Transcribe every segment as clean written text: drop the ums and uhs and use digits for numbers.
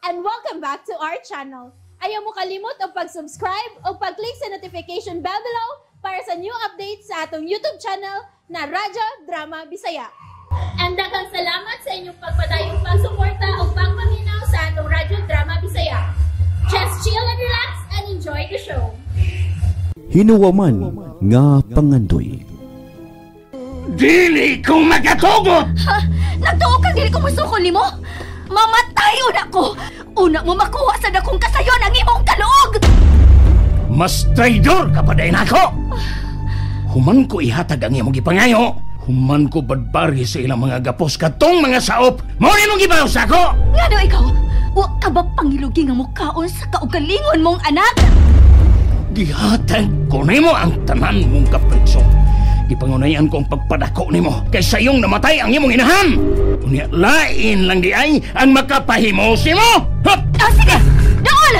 and welcome back to our channel. Ayaw mo kalimot o pag-subscribe o pag-click sa notification bell below para sa new updates sa atong YouTube channel na Radyo Drama Bisaya. And daghang salamat sa inyong pagpadayong pagsuporta o pagpaminaw sa atong Radyo Drama Bisaya. Just chill and relax and enjoy the show. Hinuwaman nga pangandoy. Dili ko magatugot! Ha? Nagtuo ka, dili ko masukol ni mo? Mamatay una ko! Una mo makuha sa dakong kasayon ang imong kaluog! Mas traidor ka pa din ako! Human ko ihatag ang iyong gipangayo. Human ko badbari sa ilang mga gapos katong mga saop. Mawin mong gibaw sa ako! Nga no ikaw, wa ka ba pangilugi nga mukhaon sa kaugalingon mong anak? Gihatag ko nimo ang tanan mong kapritso. Gipangunayan ko ang pagpadako nimo kaysa iyong namatay ang imong inahan. Unya lain lang di ay ang makapahimos nimo. Sige! Dool!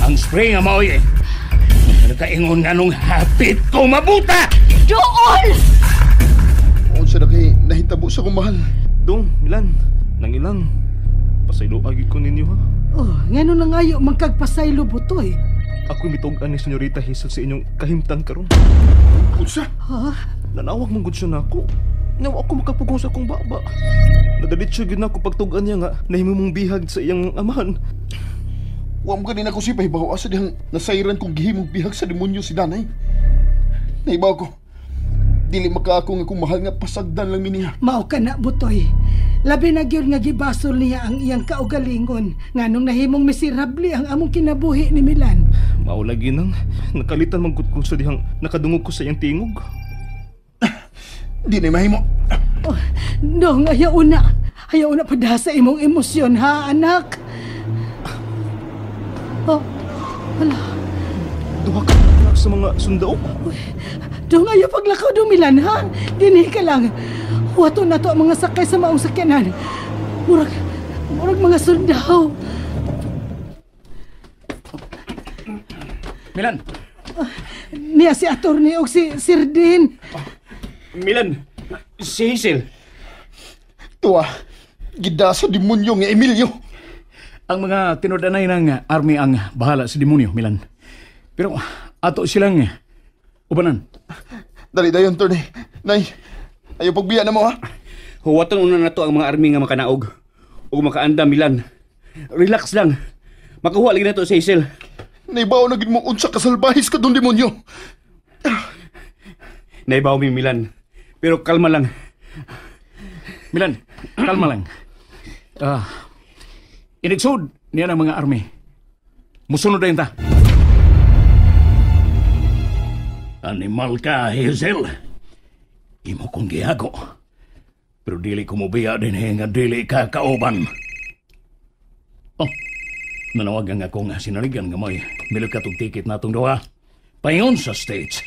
Ang spray nga maoy eh. Nakaingon nga nung hapit ko mabuta! Dool! Unsa na kay nahitabo sa kumahal? Dong, Milan, nang ilang. Pasaylo agi ko ninyo ha. Oh, ngano na ngayo magkagpasaylo butoy. Ako'y mitugan ni Senyorita Hazel sa inyong kahimtang karon. Unsa? Ha? Nanawag mong gudsyo na ako. Nawa ako makapugong sa akong baba. Nadalitso yun ako pagtugan niya nga nahimo mong bihag sa iyang amahan. Wa mo ganina ko si pahibaw asa dihang nasayran kong gihimong bihag sa demonyo si Danay. Nahibaw ko. Dili maka ako nga kung mahal nga pasagdan lang miniha. Mao ka na butoy. Labi na gyud nga gibasol niya ang iyang kaugalingon nganong nahimong miserable ang among kinabuhi ni Milan. Mao lagi nang nakalitan man gud ko sa dihang nakadungog ko sa iyang tingog. Di na mahimo. Oh, dong ayaw una. Ayaw una pada sa imong emosyon ha anak. Oh, wala. Duha ka sa mga sundao. Dong ayaw paglakaw do Milan ha. Dinhi ka lang. Wato na to ang mga sakay sa maong sakyanan. Murag mga sundao. Milan! Niya si Attorney o si Sirdin. Milan! Si Hazel! Tuwa, gida sa demonyo nga Emilio. Ang mga tinudanay ng army ang bahala sa demonyo, Milan. Pero ato silang ubanan. Dali dayon, Tony. Nay, ayaw pagbiya na mo ha. Huwatan una na to ang mga army nga makanaog. O makaanda, Milan. Relax lang. Makuha lagi na to sa Hazel. Naibaw na gid mo unsa kasalbahis ka dong demonyo. Naibaw mi, Milan. Pero kalma lang. Milan, kalma lang. Inigsod niya ng mga army. Musunod na yun ta. Animal ka, Hazel. Imo kong gihago. Pero dili ko mubiya din nga dili ka kauban. Oh, nanawagan nga kong sinaligan nga may milog katong ticket natong duha. Paingon sa stage.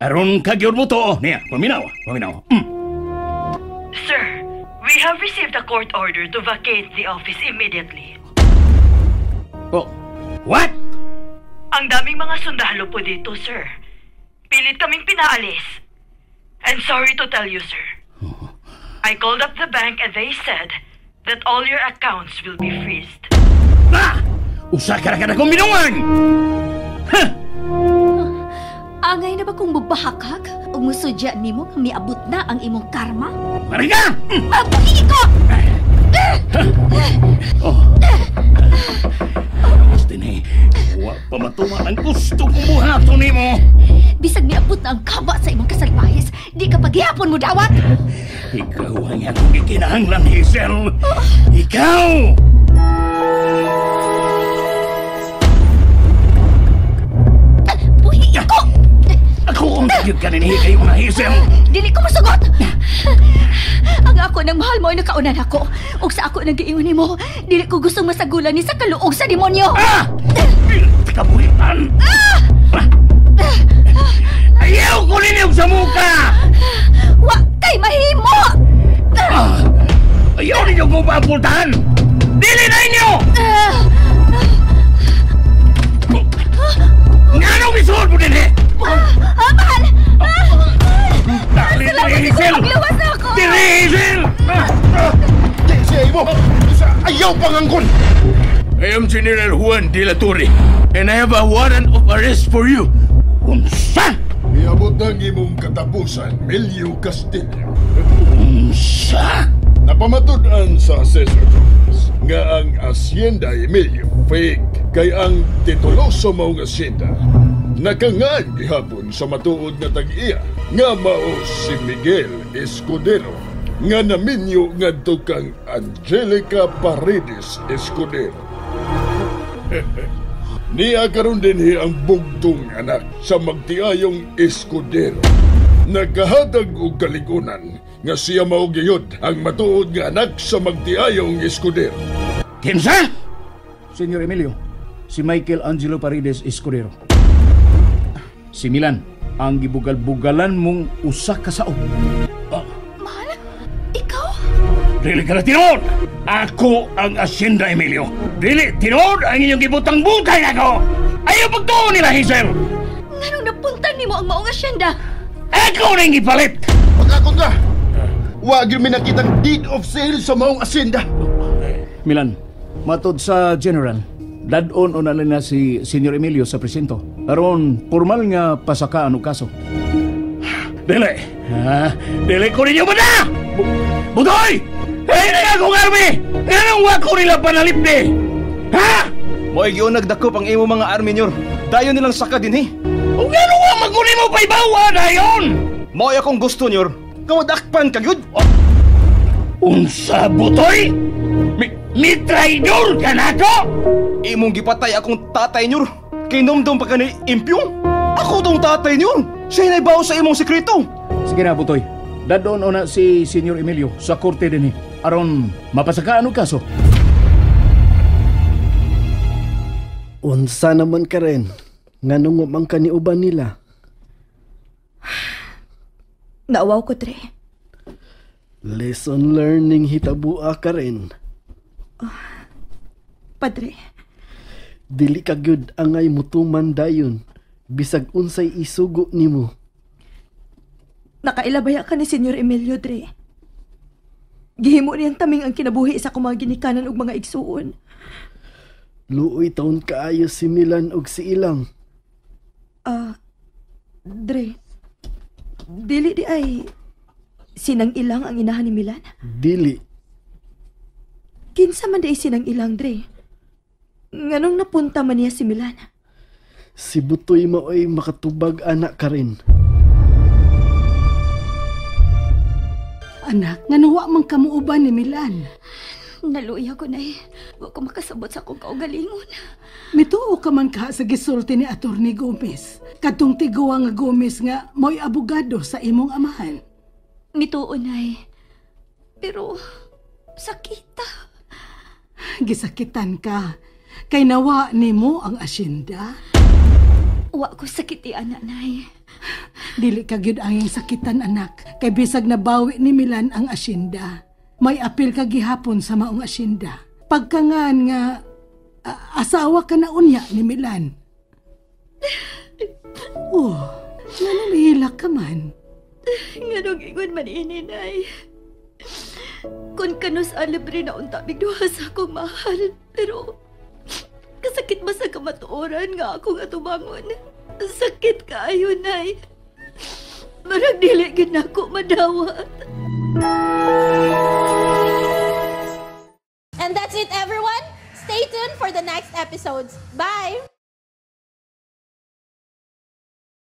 Aron kagyod mo to. Niya, paminaw. Sir, we have received a court order to vacate the office immediately. Oh, what? Ang daming mga sundalo po dito, sir. Pilit kaming pinaalis. And sorry to tell you, sir. I called up the bank and they said that all your accounts will be freezed. Usa ka na kong binungan! Huh? Angay na ba kung mubahakag o musudya nimo nga miabot na ang imong karma? Mariga! Mabuhi ko! Gusto ni, huwag pa matuwa ang gusto kong buhato ni mo. Bisag miabot na ang kaba sa imong kasalbahis, di ka paghihapon mo dawat! Ikaw ang akong ikinahanglan, Hazel. Ikaw! Buhi ko! Ako ang nagyod ka ninihi kayo na, Hazel. Dili ko masugot! Ang ako nang mahal mo ay nakaunan ako. O sa ako nang giingon nimo, dili ko gustong masagulan ni sa kaluog sa demonyo. Kabuhitan! Ayaw ko ninyo sa muka! Wa kay mahimo! Ayaw ninyo kong paapultahan! Dili na inyo! Nga nung isuod mo din eh! Mahal! Dali, Hazel! Magluwas ako! Dili, Hazel! Ayaw pangangkon! I am General Juan de la Torre, and I have a warrant of arrest for you. Unsa? Iabot ang imong katapusan, Melio Castillo. Unsa? Napamatud-an sa Cesar Jones nga ang Hacienda Emilio fake kay ang titulo sa maong hacienda nakangaan gihapon sa matuod na tag-iya nga mao si Miguel Escudero nga naminyo ngadto kang Angelica Paredes Escudero. Niya karon dinhi ang bugtong anak sa magtiayong Escudero. Nagkahatag og kaligunan nga siya mao gayud ang matuod nga anak sa magtiayong Escudero. Kinsa? Senyor Emilio, si Michael Angelo Paredes Escudero. Si Milan, ang gibugal-bugalan mong usa ka saog. Mahal? Ikaw? Dili ka na tinood! Ako ang Hacienda Emilio. Dili tinood ang inyong gibutang-butang ako! Ayaw pagtuon nila, Hazel! Nganong napuntan ni mo ang maong asyenda? Ako rin ipalit! Pagkakon ka! Wag yun minakitang deed of sale sa maong hacienda. Milan, matod sa General, dadon o na si Senyor Emilio sa presinto. Aron, formal nga pasakaan o kaso. Dili! Dili ko ninyo ba na? Butoy! Hey na akong army! Anong wako nila panalipdi? Ha? Mo'y nagdakop ang imo mga army, Nyor. Dayon nilang saka din eh. Kung ano nga maguli mo pa'y bawa na yun? Mo'y akong gusto, Nyor. Kawadakpan ka yun. Unsa, Butoy? Mi traidor ka na ko? Imong gipatay akong tatay, Nyor. Kinumdum pa ka ni Impyong. Ako tong tatay, Nyor. Siya naibaw sa imong sekreto. Sige na, Butoy. Dadon o na si Senyor Emilio sa korte din eh. Aron, mapasakaan o kaso. Unsa naman ka rin? Nganong umang ka ni uban nila? Naawaw ko, Dre. Lesson learning hitabua ka rin. Padre. Dili ka gyud angay mutuman dayon. Bisag unsay isugo nimo. Nakailabaya ka ni Senyor Emilio, Dre. Gihimo niyang taming ang kinabuhi sa kumang ginikanan ug mga igsuon. Luoy taon kaayo si Milan ug si Ilang. Dre. Dili di ay sinang Ilang ang inahan ni Milan? Dili. Kinsa man di ay sinang Ilang, Dre? Nganong napunta man niya si Milan? Si Butoy maoy makatubag anak ka rin. Anak, nganuwa man kamuuban ni Milan. Naluya ko na eh. Wa ko makasabot sa akong kaugalingon. Mituo ka man ka sa gisulti ni Atty. Gomez. Katong tiguwa nga Gomez nga mo'y abogado sa imong amahan. Mituo na eh. Pero sakita. Gisakitan ka. Kay nawa nimo ang asyenda. Wa ko sakiti, anak, nay. Dili ka gyud anging sakitan, anak. Kay bisag nabawi ni Milan ang asyenda. May apil ka gihapon sa maong asyenda. Pagkangan nga asawa ka na unya ni Milan. Oh, nananihilak ka man. Nganong ingon man ini, nay. Kung kanus alibre na unta bigduha sa akong mahal. Pero kasakit ba sa kamatuoran nga ako nga tubangon? Sakit kaayo, nay. Marag dili gid nako madawat. And that's it, everyone. Stay tuned for the next episodes. Bye!